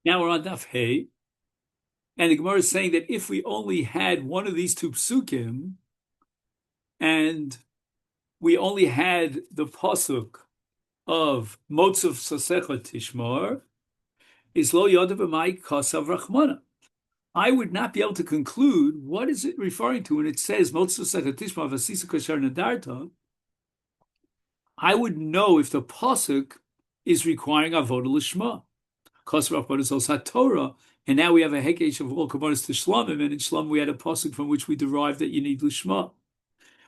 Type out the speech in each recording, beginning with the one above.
Now we're on Daf Hey, and the Gemara is saying that if we only had one of these two psukim, and we only had the pasuk of Motzav Sasecha Tishmar, is lo yodav b'mai kasav rachmana. I would not be able to conclude what is it referring to when it says Motzav Sasecha Tishmar v'asisa kasher nadarta. I would know if the pasuk is requiring avodah lishma. Kasav rachmana is also Torah. And now we have a hekesh of all kabbalas to shlamim, and in shlamim we had a pasuk from which we derived that you need lishma.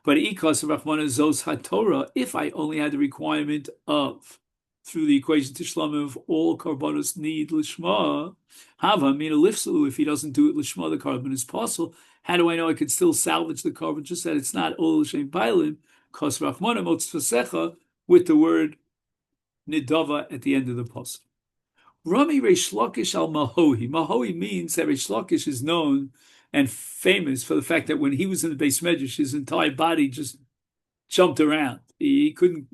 But ikas rachmana zos haTorah, if I only had the requirement of, through the equation to shlamim, of all karbanos need lishma, hava mina lifsalu, if he doesn't do it lishma, the carbon is possible. How do I know I could still salvage the carbon? Just that it's not all l'shem bailim, kas rachmana motz fasecha, with the word nidava at the end of the pasuk. Rami Reish Lakish al Mahohi. Mahohi means that Reish Lakish is known and famous for the fact that when he was in the Beis Medrash, his entire body just jumped around. He couldn't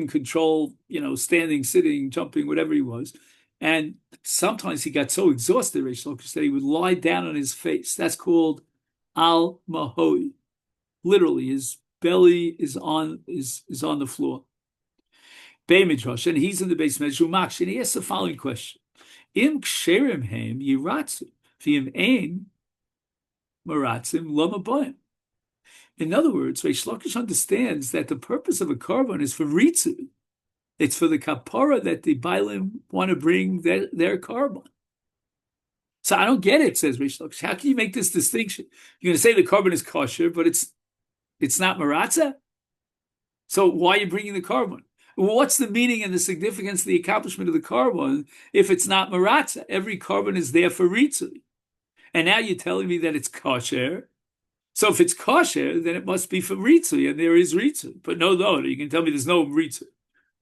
control, standing, sitting, jumping, whatever he was. And sometimes he got so exhausted, Reish Lakish, that he would lie down on his face. That's called al Mahohi. Literally, his belly is on the floor. Midrash, and he's in the Beis Medrash, and he asks the following question: Im ksherim heim yiratzim, v'im ein maratzim lo mabayim. In other words, Reish Lakish understands that the purpose of a korban is for ritzu. It's for the kapara that the bailim want to bring their korban. So I don't get it, says Reish Lakish. How can you make this distinction? You're going to say the korban is kosher, but it's not maratza? So why are you bringing the korban? Well, what's the meaning and the significance, the accomplishment of the korban if it's not maratza? Every korban is there for ritzui. And now you're telling me that it's kosher. So if it's kosher, then it must be for ritzui, and there is ritzui. But no, you can tell me there's no ritzui.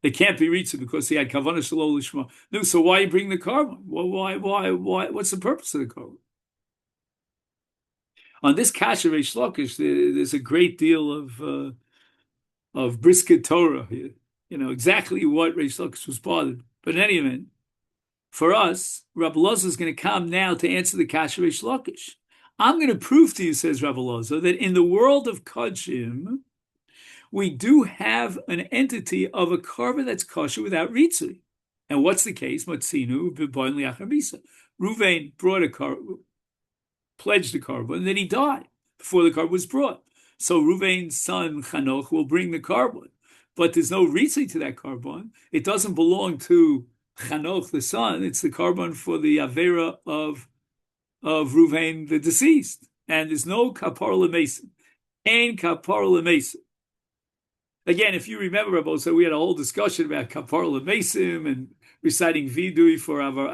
It can't be ritzui because he had kavanah shalol lishma. No, so why are you bringing the korban? Well, why? What's the purpose of the korban? On this kasha Reish Lakish, there's a great deal of brisket Torah here. Exactly what Reish Lakish was bothered. But in any event, for us, Rabbi Loza is going to come now to answer the kasha Reish Lakish. I'm going to prove to you, says Rabbi Loza, that in the world of Kodshim, we do have an entity of a korban that's kosher without ritzui. And what's the case? Matzinu b'boin liachar misa. Ruvain brought pledged a korban, and then he died before the korban was brought. So Ruvain's son Chanoch will bring the korban. But there's no ritzui to that korban. It doesn't belong to Chanoch, the son. It's the korban for the avera of Ruvain, the deceased. And there's no kapar l'mesim. Ain kapar l'mesim. Again, if you remember, Rabbi, so we had a whole discussion about kapar l'mesim and reciting vidui for our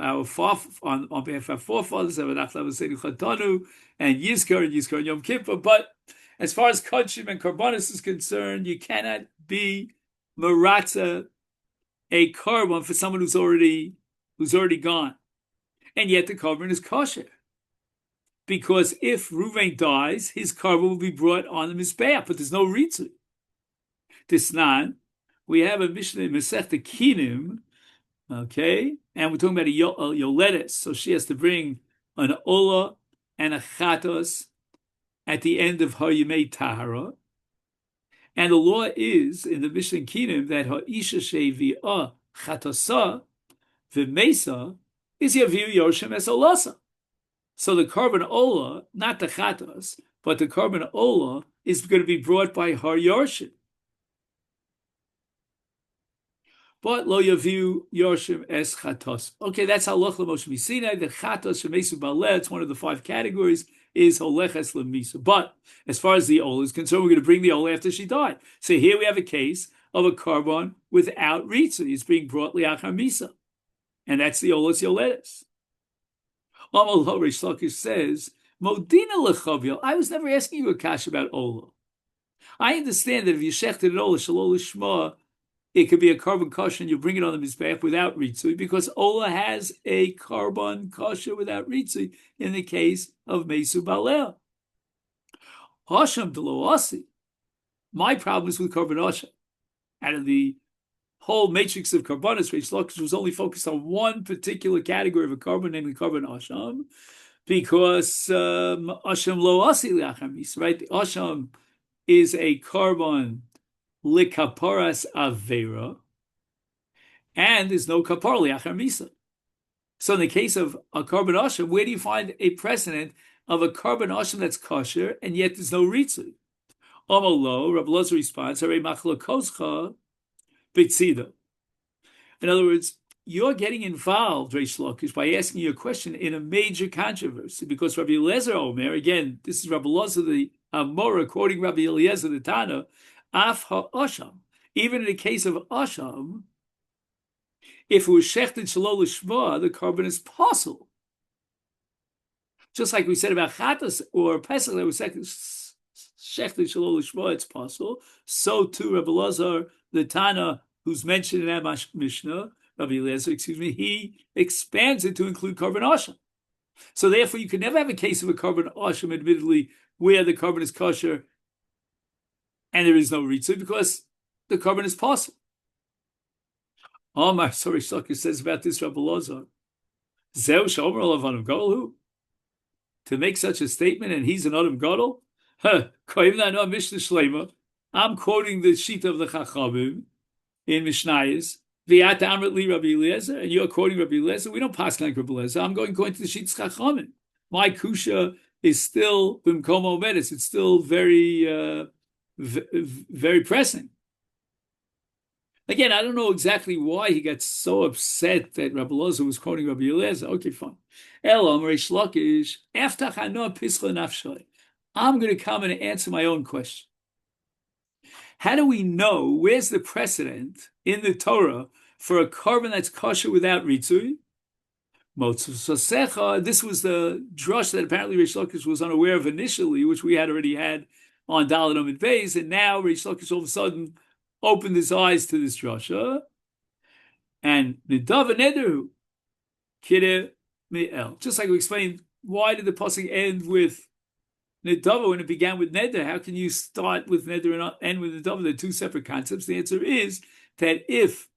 on behalf of our forefathers, and Yizkar and Yom Kippur. But as far as Kodshim and Karbanis is concerned, you cannot be maratza a korban for someone who's already gone, and yet the korban is kosher, because if Ruvain dies, his korban will be brought on the mizbeach, but there's no ritzui. Tisnan, we have a Mishnah in Masechta Kinim, okay, and we're talking about a yoledes, so she has to bring an ola and a chatos at the end of her Yemei Tahara. And the law is, in the Mishnah Kinim, that ha'isha shevi'ah chatasa v'mesa is yaviu yorshem es olasa. So the korban ola, not the chatos, but the korban ola is going to be brought by her yorshim. But lo yaviu yorshem es chatos. Okay, that's halach l'moshe misinai. The chatos shemesu baleh, it's one of the 5 categories, is holeches lemisa. But as far as the ola is concerned, we're going to bring the ola after she died. So here we have a case of a korban without ritzui. It's being brought liachar misa, and that's the ola's yoledes. Amal Reish Lakish says, Modina lechavil. I was never asking you a kash about ola. I understand that if you shechted an ola shalol lishma, it could be a korban kosher, and you bring it on the mizbeach without ritzui, because ola has a korban kosher without ritzui in the case of mesu baleh. Hasham delo asi. My problem is with korban hasham. Out of the whole matrix of karbanos, Reish Lakish was only focused on one particular category of a carbon, namely carbon asham, because asham lo asi liachar misa, right? The asham is a carbon likaparas avera, and there's no kapar liachar misa. So in the case of a carbon asham, where do you find a precedent of a carbon asham that's kosher and yet there's no ritzui? Amalo, Rabbi Loza responds, Harei machlokoscha b'tzida. In other words, you're getting involved, Reish Lakish, by asking your question in a major controversy, because Rabbi Eliezer Omer, again, this is Rabbi Loza the Amora quoting Rabbi Eliezer the Tana, af ha'asham. Even in the case of asham, if it was shechted shalol l'shma, the carbon is possible. Just like we said about chatas or pesach, that was shechted shalol l'shma, it's possible. So too, Rabbi Elazar, the Tana, who's mentioned in that Mishnah, Rabbi Eliezer, he expands it to include carbon asham. So therefore, you can never have a case of a carbon asham, admittedly, where the carbon is kosher and there is no ritzui, because the carbon is possible. Omar, sorry, Shloka says about this Rabbi Elazar, Zeu shomer olav adam gadol, to make such a statement, and he's an adam gadol. I'm quoting the sheet of the Chachamim in Mishnayos. V'at amrit li Rabbi Eliezer, and you're quoting Rabbi Eliezer. We don't pass like Rabbi Eliezer. I'm going to the sheet Chachamim. My kusha is still b'mkomo medis. It's still very, very pressing. Again, I don't know exactly why he got so upset that Rabbi Eliezer was quoting Rabbi Eliezer. Okay, fine. Elam Reish Lakish, aftach hano pischa nafshay. I'm going to come and answer my own question. How do we know where's the precedent in the Torah for a carbon that's kosher without ritzui? This was the drush that apparently Reish Lakish was unaware of initially, which we had already had on Dalet Amud Beis, and now Reish Lakish all of a sudden opened his eyes to this drasha. And Nidav Nederu Kideh Me'el. Just like we explained, why did the pasuk end with Nidava when it began with Neder? How can you start with Neder and end with Nidava? They're two separate concepts. The answer is that if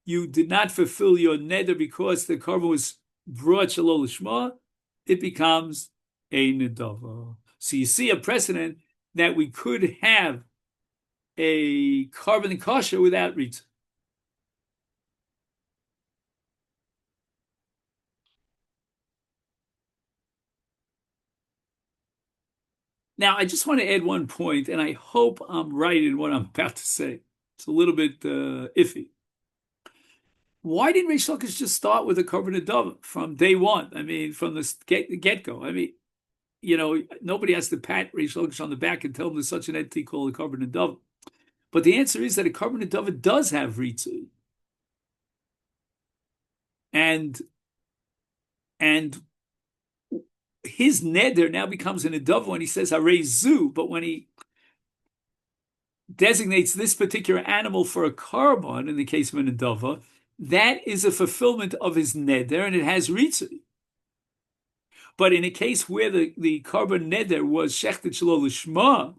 you did not fulfill your Neder because the carbon was brought Shalol Lishma, it becomes a Nidava. So you see a precedent that we could have a carbon kosher without Ritz. Now, I just want to add one point, and I hope I'm right in what I'm about to say. It's a little bit iffy. Why didn't Reish Lakish just start with a carbon Nidava from day one? I mean, from the get-go. I mean, nobody has to pat Reish Lakish on the back and tell him there's such an entity called a carbon Nidava. But the answer is that a carbon Nidava does have Ritzu. And his neder now becomes an Nidava when he says Harei Zu, but when he designates this particular animal for a carbon, in the case of a Nidava, that is a fulfillment of his neder, and it has Ritzu. But in a case where the carbon neder was Shechted Shalol Lishma,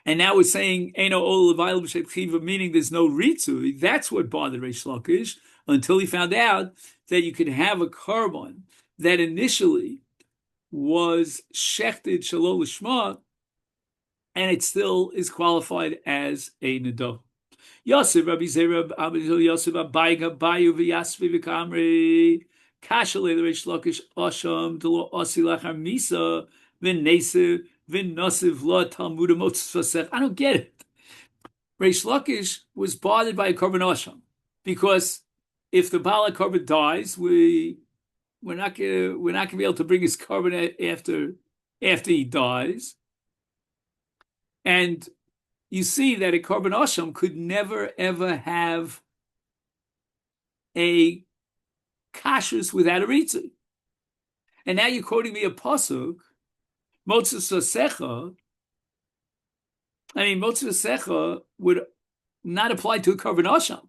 and now it's saying Eino Ol Levail B'Shem Chiva, meaning there's no Ritzu, that's what bothered Reish Lakish, until he found out that you could have a carbon that initially was Shechted Shalol Lishma, and it still is qualified as a Nidava. Yosef Rabbi Zerab Abdul Yosef Abayga Bayu V'Yasvi V'Kamri Kashale Reish Lakish Asham Delo Asi Lachar Misa V'Nesev V'Nosiv La Talmud Motzvasech. I don't get it. Reish Lakish was bothered by a carbon Asham because if the Bala carbon dies, we're not gonna be able to bring his carbon after he dies, and you see that a carbon asham could never ever have a kashrus without a ritzu. And now you're quoting me a pasuk, Motzes Vasecha. I mean, Motzes Vasecha would not apply to a carbon asham.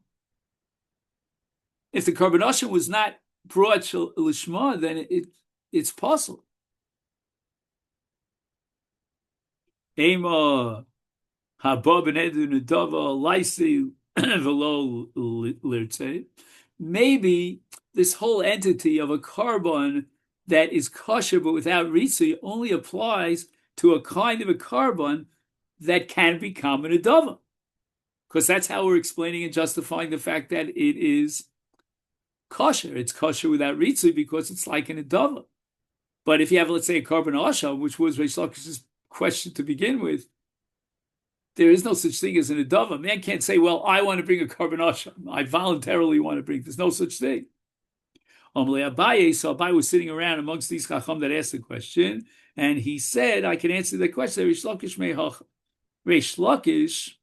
If the carbon asham was not brought lishma, then it's possible. Ema. Haba b'nedu nedava laisi v'lo lirtze. Maybe this whole entity of a carbon that is kosher but without ritzui only applies to a kind of a carbon that can become an adava. Because that's how we're explaining and justifying the fact that it is kosher. It's kosher without ritzui because it's like an adava. But if you have, let's say, a carbon asham, which was Reish Lakish's question to begin with, there is no such thing as an adava. A man can't say, well, I want to bring a carbon asham. I voluntarily want to bring. There's no such thing. Abaye, so Abaye was sitting around amongst these chacham that asked the question, and he said, I can answer the question. Reish Lakish mehach. Reish Lakish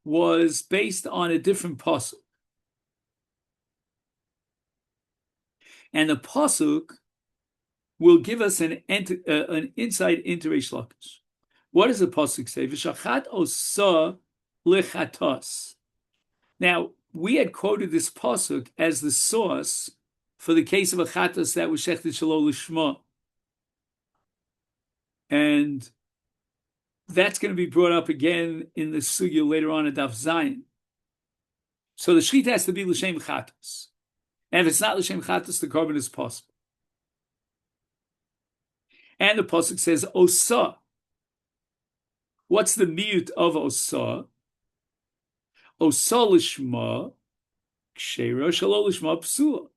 was based on a different pasuk. And the pasuk will give us an insight into Reish Lakish. What does the pasuk say? V'shachat osa lechatos. Now, we had quoted this pasuk as the source for the case of a chatos that was shechted shelo lishma. And that's going to be brought up again in the sugya later on in Daf Zayin. So the shechita has to be l'shem chatos. And if it's not l'shem chatos, the carbon is possible. And the pasuk says osa. What's the miyut of osa? Osa lishma, kshera shelo lishma psula.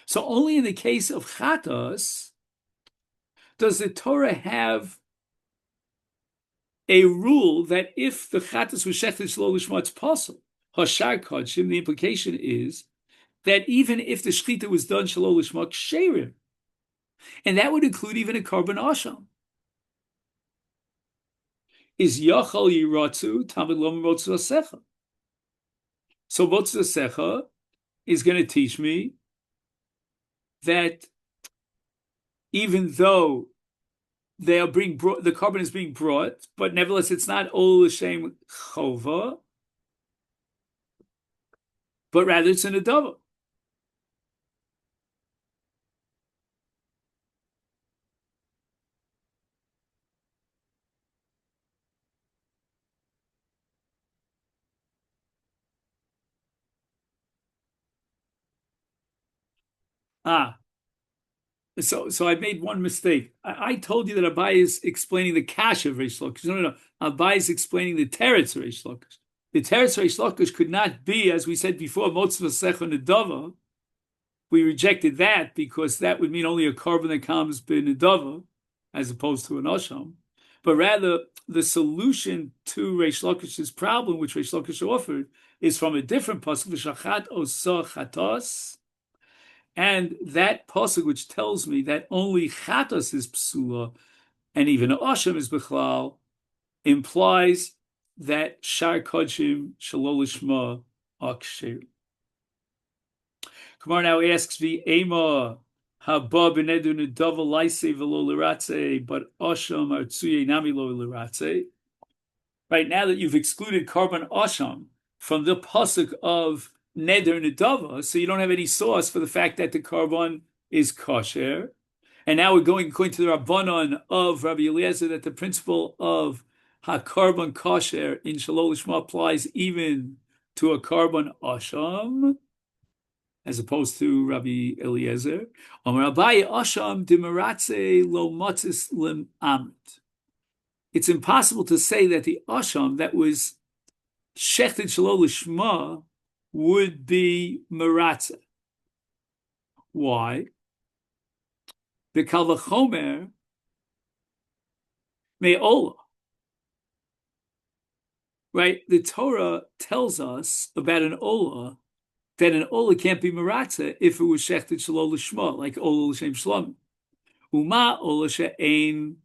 So only in the case of chatos does the Torah have a rule that if the chatos was shechted shelo lishma, it's possible. Hashar kodshim, the implication is that even if the shechita was done shelo lishma, ksherim, and that would include even a carbon asham. Is yachal yiratzu tamid lo motzu asecha. So motzu asecha is going to teach me that even though they are being brought, the carbon is being brought, but nevertheless it's not ol l'shem chova, but rather it's an adava. So I made one mistake. I told you that Abai is explaining the kash of Reish Lakish. No. Abai is explaining the teretz of Reish Lakish. The teretz of Reish Lakish could not be, as we said before, Motz V'Secha Nedava. We rejected that because that would mean only a carbon that comes b'Nedava, as opposed to an Asham. But rather, the solution to Reish Lakish's problem, which Reish Lakish offered, is from a different pasuk, V'Shachat Osa Chatos. And that pasuk, which tells me that only chatos is psula, and even asham is bechlal, implies that shar kodshim shelo lishma are ksher. Kumar now asks v'ema haba b'nedu nedava laisei v'lo liratze, but asham artzuye nami lo liratze. Right now that you've excluded carbon asham from the pasuk of neder nedava, so you don't have any source for the fact that the carbon is kosher. And now we're going according to the Rabbanon of Rabbi Eliezer that the principle of ha-carbon kosher in Shelo Lishma applies even to a carbon asham, as opposed to Rabbi Eliezer. Amar Abaye asham dimeratze lo matzis lim amit. It's impossible to say that the asham that was shechted Shelo Lishma would be maratza. Why? The kalvachomer me'ola. Right? The Torah tells us about an ola that an ola can't be maratza if it was shechted shelo lishma, like ola l'shem shlomim. Uma ola she'ein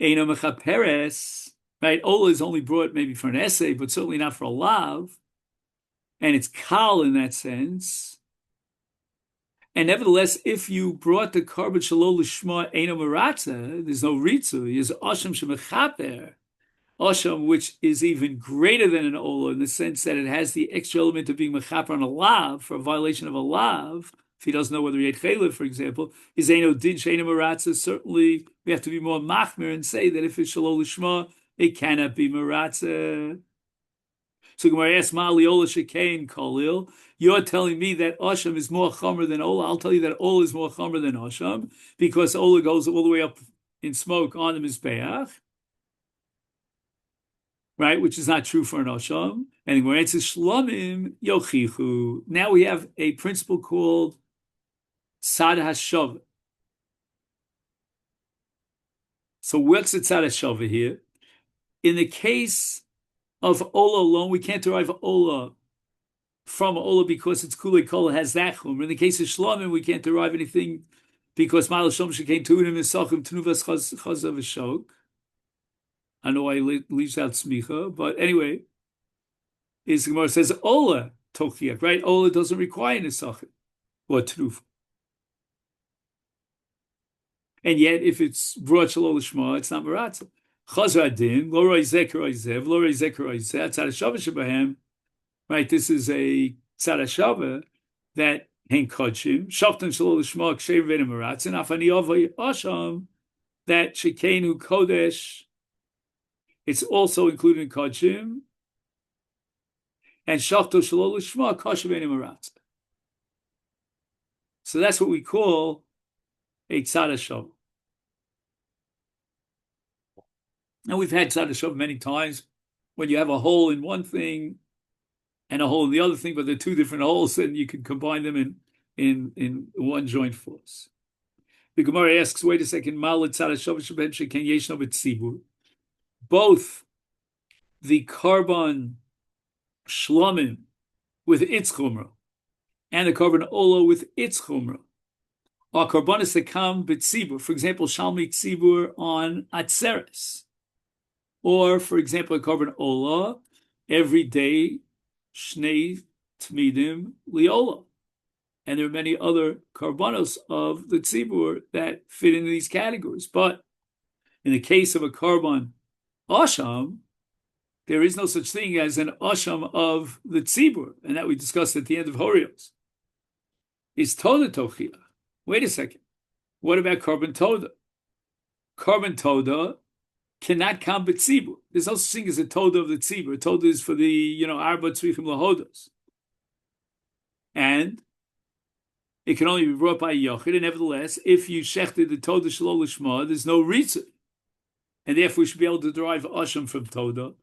eino mechaperes. Right? Ola is only brought maybe for an essay, but certainly not for a lav. And it's kal in that sense. And nevertheless, if you brought the carbon shelo lishma eino maratza, there's no ritzu. There's asham shemechaper, asham which is even greater than an ola in the sense that it has the extra element of being mechaper on a lav for a violation of a lav. If he doesn't know whether he ate chaylev, for example, is eino din she'eino maratza. Certainly, we have to be more machmir and say that if it's shelo lishma, It cannot be Maratza. So Gemara asks, Ma'ali Ola Shekain Kolil. You're telling me that Osham is more chomer than Ola. I'll tell you that Ola is more chomer than Osham because Ola goes all the way up in smoke on the Mizbeach, right? Which is not true for an Osham. And Gemara answers, Shlomim Yochichu. Now we have a principle called Tzad HaShavah. So what's the Tzad HaShavah here? In the case of Ola alone, we can't derive Ola from Ola because it's Kulei Kol has that chumrah. In the case of Shlomim, we can't derive anything because Ma'al Shlom Shekain Tunim Esachim Tnuvas Chazav V'Shok. I know I leaves out Smicha, but anyway, is the Gemara says Ola Tochiach, right? Ola doesn't require Nesachim or Tnuv. And yet, if it's brought Shalol Lishma, it's not Maratza. Chazar Adin, Lo Roi Zeh Roi Zev, Lo Roi Zeh Roi Zeh, Tzad HaShavah Shebahem. Right, this is a Tzad HaShavah that Hen Kodshim, Shoftim Shalol Lishma, Kshev V'Ein Maratzin, Afani Ovay Osham, that Shekenu Kodesh, it's also included in Kodshim, and Shoftim Shalol Lishma, Koshev V'Ein Maratzin. So that's what we call a Tzad HaShavah. Now we've had Tzad HaShavah many times when you have a hole in one thing and a hole in the other thing, but they're two different holes, and you can combine them in one joint force. The Gemara asks, wait a second, Malat Tzad HaShavah Sheben Sheken Yeshno B'Tzibur. Both the carbon Shlomim with its chumrah and the carbon Ola with its chumrah are karbanis that come b'tzibur. For example, Shalmi Tzibur on Atzeres. Or, for example, a carbon Ola, every day, Shnei Tmidim Liola. And there are many other karbanos of the Tzibur that fit into these categories. But in the case of a carbon Asham, there is no such thing as an Asham of the Tzibur, and that we discussed at the end of Horios. Is Toda Tochia. Wait a second. What about carbon Toda? Carbon Toda cannot come b'tzibur. There's no such thing as a Toda of the tzibur. A Toda is for the, Arba Tzrichim Lahodos. And it can only be brought by a Yochid, and nevertheless, if you shechted the Toda Shalol Lishma, there's no reason. And therefore, we should be able to derive Asham from Toda.